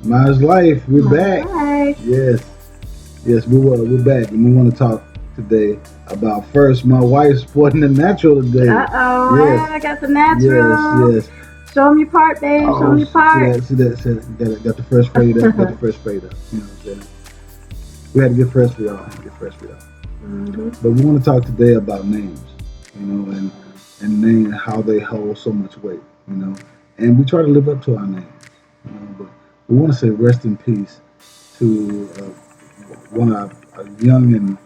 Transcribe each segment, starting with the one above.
Mine's Life. We're back. Right. Yes, yes, we're back, and we want to talk today about first my wife sporting the natural today. Uh-oh. Yes, I got the yes, natural. yes. Show them your part, babe. Show them your part. See that. Got the fresh fade up. Got the fresh fade up. You know what I'm saying? We had to get fresh for y'all. Mm-hmm. But we want to talk today about names, you know, and name how they hold so much weight, you know, and we try to live up to our names, you know. But we want to say rest in peace to one of our young and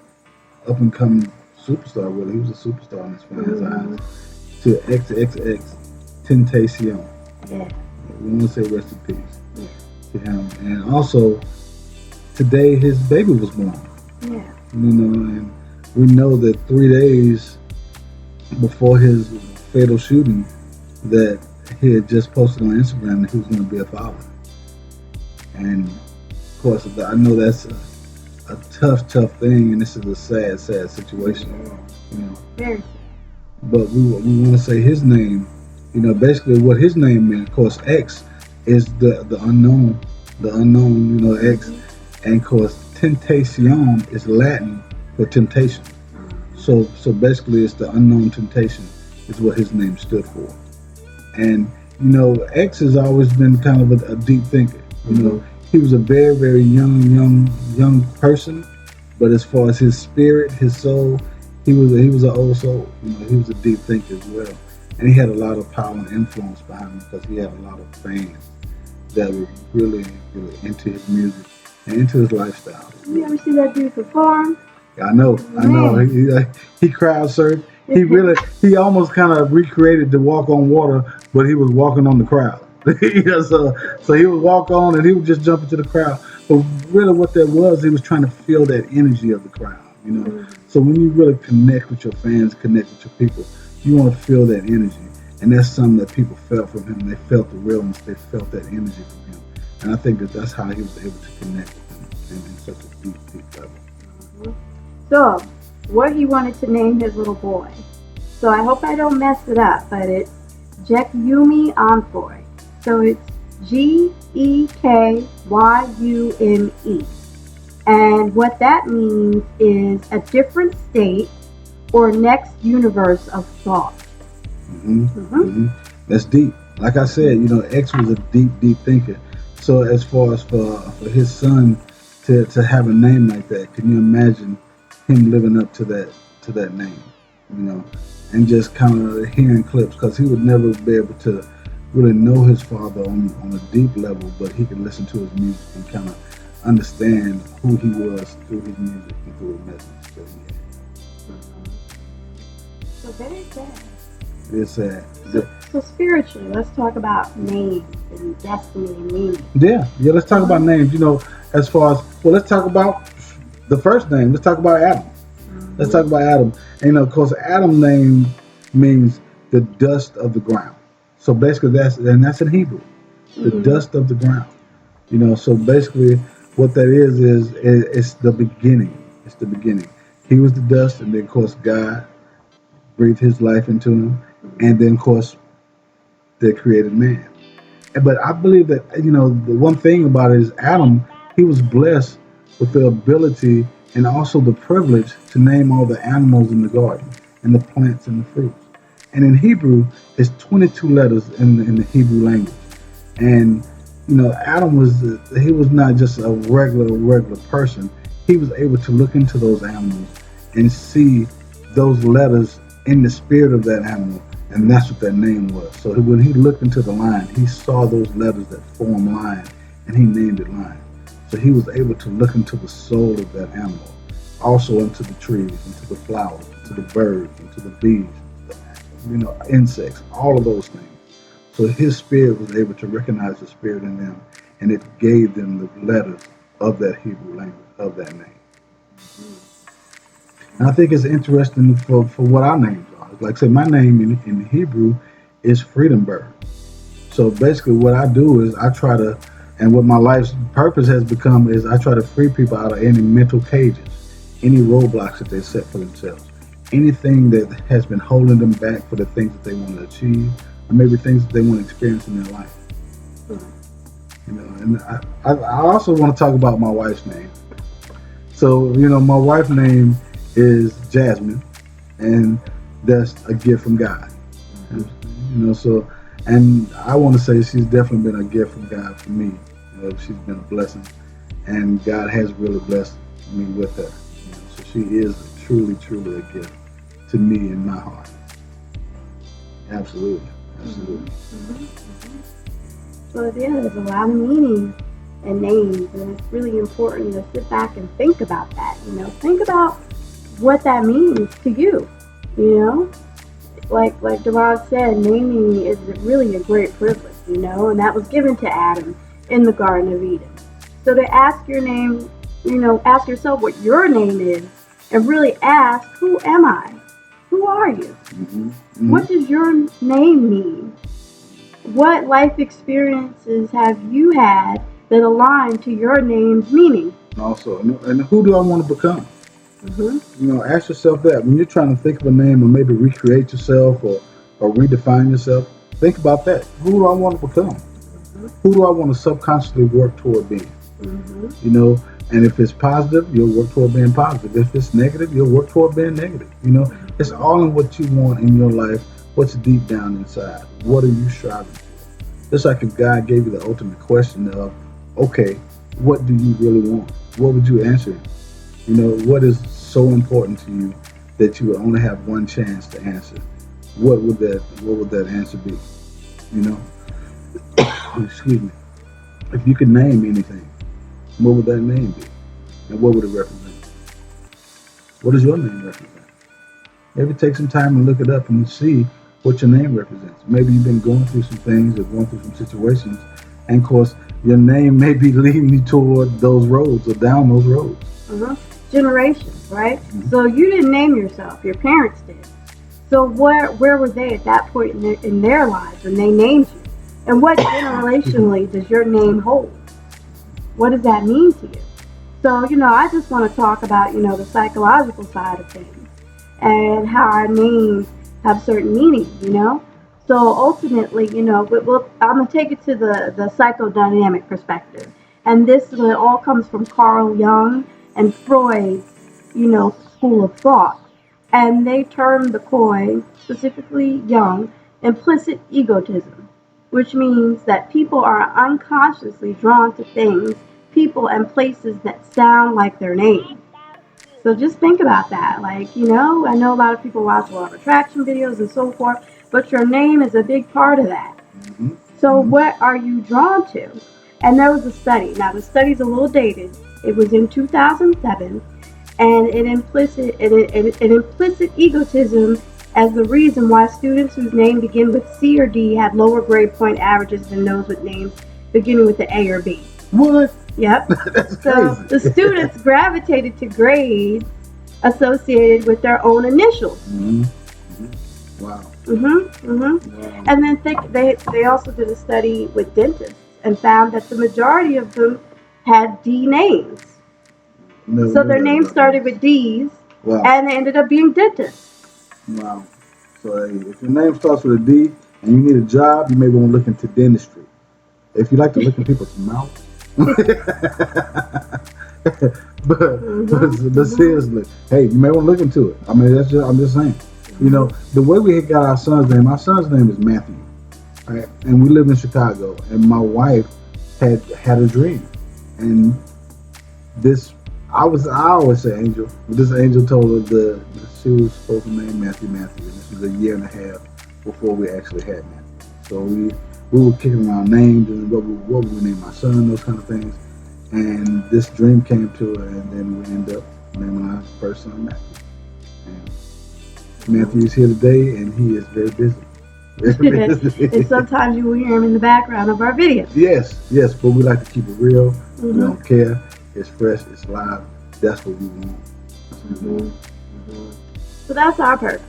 up and coming superstar. Really, he was a superstar in his fans' eyes. To XXX Tentacion. Yeah. We want to say rest in peace to him, and also today his baby was born. Yeah. You know, and we know that 3 days before his fatal shooting, that he had just posted on Instagram that he was going to be a father. And of course, I know that's a tough thing, and this is a sad situation. You know, very sad. But we want to say his name. You know, basically what his name meant. Of course, X is the unknown. You know, X, and of course, Tentacion is Latin for temptation. So basically, it's the unknown temptation is what his name stood for. And you know, X has always been kind of a deep thinker. You know, he was a very young person, but as far as his spirit, his soul, he was an old soul. You know, he was a deep thinker as well, and he had a lot of power and influence behind him because he had a lot of fans that were really into his music and into his lifestyle. You ever see that dude perform? I know. He crowd surfed. He almost kind of recreated the walk on water, but he was walking on the crowd. You know, so he would walk on and he would just jump into the crowd. But really, what that was, he was trying to feel that energy of the crowd. You know, so when you really connect with your fans, connect with your people, you want to feel that energy, and that's something that people felt from him. They felt the realness. They felt that energy from him, and I think that's how he was able to connect with them in such a deep level. So, what he wanted to name his little boy. So I hope I don't mess it up, but it's Jekyume Onfoy. So it's Gekyume. And what that means is a different state or next universe of thought. That's deep. Like I said, you know, X was a deep thinker. So as far as for his son to have a name like that, can you imagine him living up to that name? You know, and just kind of hearing clips, because he would never be able to really know his father on a deep level, but he could listen to his music and kind of understand who he was through his music and through his message that he had. So very sad. It is sad. So spiritually, let's talk about names and destiny and meaning. Yeah, let's talk about names. You know, as far as, well, let's talk about the first name. Let's talk about Adam. Let's talk about Adam. And, you know, of course, Adam name means the dust of the ground. So basically that's in Hebrew, the dust of the ground. You know, so basically what that is it's the beginning. It's the beginning. He was the dust, and then of course God breathed his life into him, and then of course they created man. But I believe that, you know, the one thing about it is Adam, he was blessed with the ability and also the privilege to name all the animals in the garden and the plants and the fruits. And in Hebrew, it's 22 letters in the Hebrew language. And you know, Adam he was not just a regular person. He was able to look into those animals and see those letters in the spirit of that animal, and that's what that name was. So when he looked into the lion, he saw those letters that form lion, and he named it lion. So he was able to look into the soul of that animal, also into the trees, into the flowers, into the birds, into the bees, you know, insects, all of those things. So his spirit was able to recognize the spirit in them, and it gave them the letters of that Hebrew language, of that name. And I think it's interesting for what our names are. Like I say, my name in Hebrew is Freedom Bird. So basically what I do is I try to, and what my life's purpose has become is I try to free people out of any mental cages, any roadblocks that they set for themselves, anything that has been holding them back for the things that they want to achieve, or maybe things that they want to experience in their life. You know, and I also want to talk about my wife's name. So, my wife's name is Jasmine, and that's a gift from God. So, and I want to say she's definitely been a gift from God for me. She's been a blessing, and God has really blessed me with her. So she is truly, truly a gift to me in my heart. Absolutely, absolutely. So yeah, there's a lot of meaning in names, and it's really important to sit back and think about that. Think about what that means to you. Like Deron said, naming is really a great privilege. And that was given to Adam in the Garden of Eden. So to ask your name, ask yourself what your name is, and really ask, who am I? Who are you? What does your name mean? What life experiences have you had that align to your name's meaning? Also, and who do I want to become? Ask yourself that when you're trying to think of a name or maybe recreate yourself or redefine yourself. Think about that. Who do I want to become? Who do I want to subconsciously work toward being? And if it's positive, you'll work toward being positive. If it's negative, you'll work toward being negative. It's all in what you want in your life. What's deep down inside? What are you striving for? Just like if God gave you the ultimate question of, okay, what do you really want? What would you answer? What is so important to you that you would only have one chance to answer? What would that answer be? Excuse me. If you could name anything, what would that name be? And what would it represent? What does your name represent? Maybe take some time and look it up and see what your name represents. Maybe you've been going through some things or going through some situations, and of course, your name may be leading you toward those roads or down those roads. Generations, right? So you didn't name yourself, your parents did. So where were they at that point in their lives when they named you? And what generationally does your name hold? What does that mean to you? So, I just want to talk about, the psychological side of things and how our names have certain meanings, So ultimately, I'm going to take it to the psychodynamic perspective. And this all comes from Carl Jung and Freud's, school of thought. And they termed the COI, specifically Jung, implicit egotism, which means that people are unconsciously drawn to things, people, and places that sound like their name. So just think about that. I know a lot of people watch a lot of attraction videos and so forth, but your name is a big part of that. So what are you drawn to? And there was a study. Now the study's a little dated. It was in 2007, and it implicit egotism as the reason why students whose name begin with C or D had lower grade point averages than those with names beginning with the A or B. What? Yep. That's so crazy. The students gravitated to grades associated with their own initials. Wow. Wow. And then they also did a study with dentists and found that the majority of them had D names. So their names started with D's, and they ended up being dentists. Wow. So if your name starts with a D and you need a job, you may want to look into dentistry. If you like to look in people's mouths. but seriously, hey, you may want to look into it. I mean, I'm just saying. The way we got our son's name is Matthew. Right? And we live in Chicago, and my wife had a dream. And I always say Angel, but this angel told her that she was supposed to name Matthew. And this was a year and a half before we actually had Matthew. So we were kicking around names and what would we name my son, those kind of things. And this dream came to her, and then we ended up naming our first son Matthew. And Matthew is here today, and he is very busy. And sometimes you will hear him in the background of our videos. Yes, but we like to keep it real. We don't care. It's fresh, it's live. That's what we want. So that's our purpose,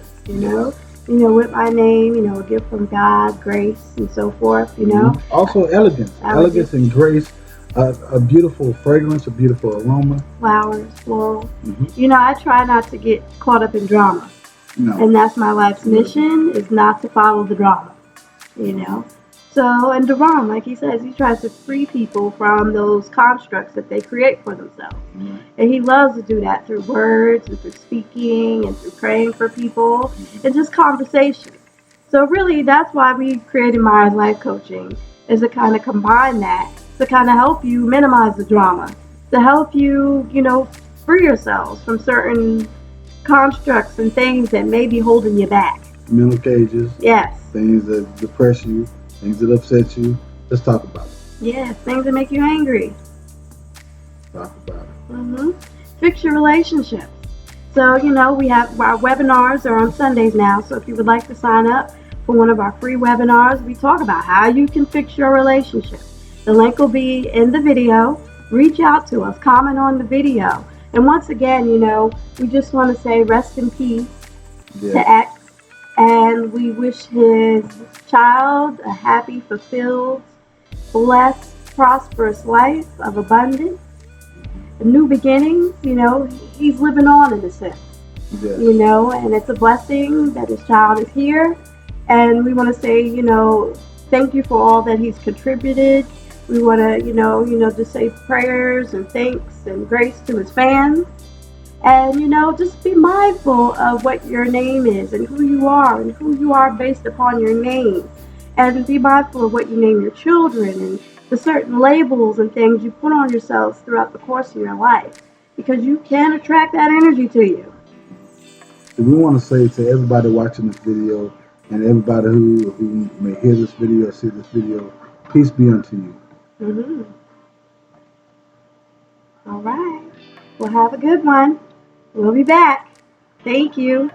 with my name, a gift from God, grace, and so forth, Also elegance and grace, a beautiful fragrance, a beautiful aroma. Flowers, floral. I try not to get caught up in drama. No. And that's my life's mission, is not to follow the drama, So, and Deron, like he says, he tries to free people from those constructs that they create for themselves. Right. And he loves to do that through words and through speaking and through praying for people and just conversation. So really, that's why we created Myers Life Coaching, is to kind of combine that, to kind of help you minimize the drama, to help you, free yourselves from certain constructs and things that may be holding you back. Mental cages. Yes. Things that depress you, things that upset you. Let's talk about it. Yes, things that make you angry. Talk about it. Fix your relationships. So, we have our webinars are on Sundays now. So if you would like to sign up for one of our free webinars, we talk about how you can fix your relationship. The link will be in the video. Reach out to us, comment on the video. And once again, we just want to say rest in peace to X. And we wish his child a happy, fulfilled, blessed, prosperous life of abundance. New beginnings, he's living on in a sense. Yes. And it's a blessing that his child is here. And we want to say, thank you for all that he's contributed. We want to, just say prayers and thanks and grace to his fans. And, just be mindful of what your name is and who you are based upon your name. And be mindful of what you name your children and the certain labels and things you put on yourselves throughout the course of your life, because you can attract that energy to you. And we want to say to everybody watching this video and everybody who may hear this video or see this video, peace be unto you. All right. Well, have a good one. We'll be back. Thank you.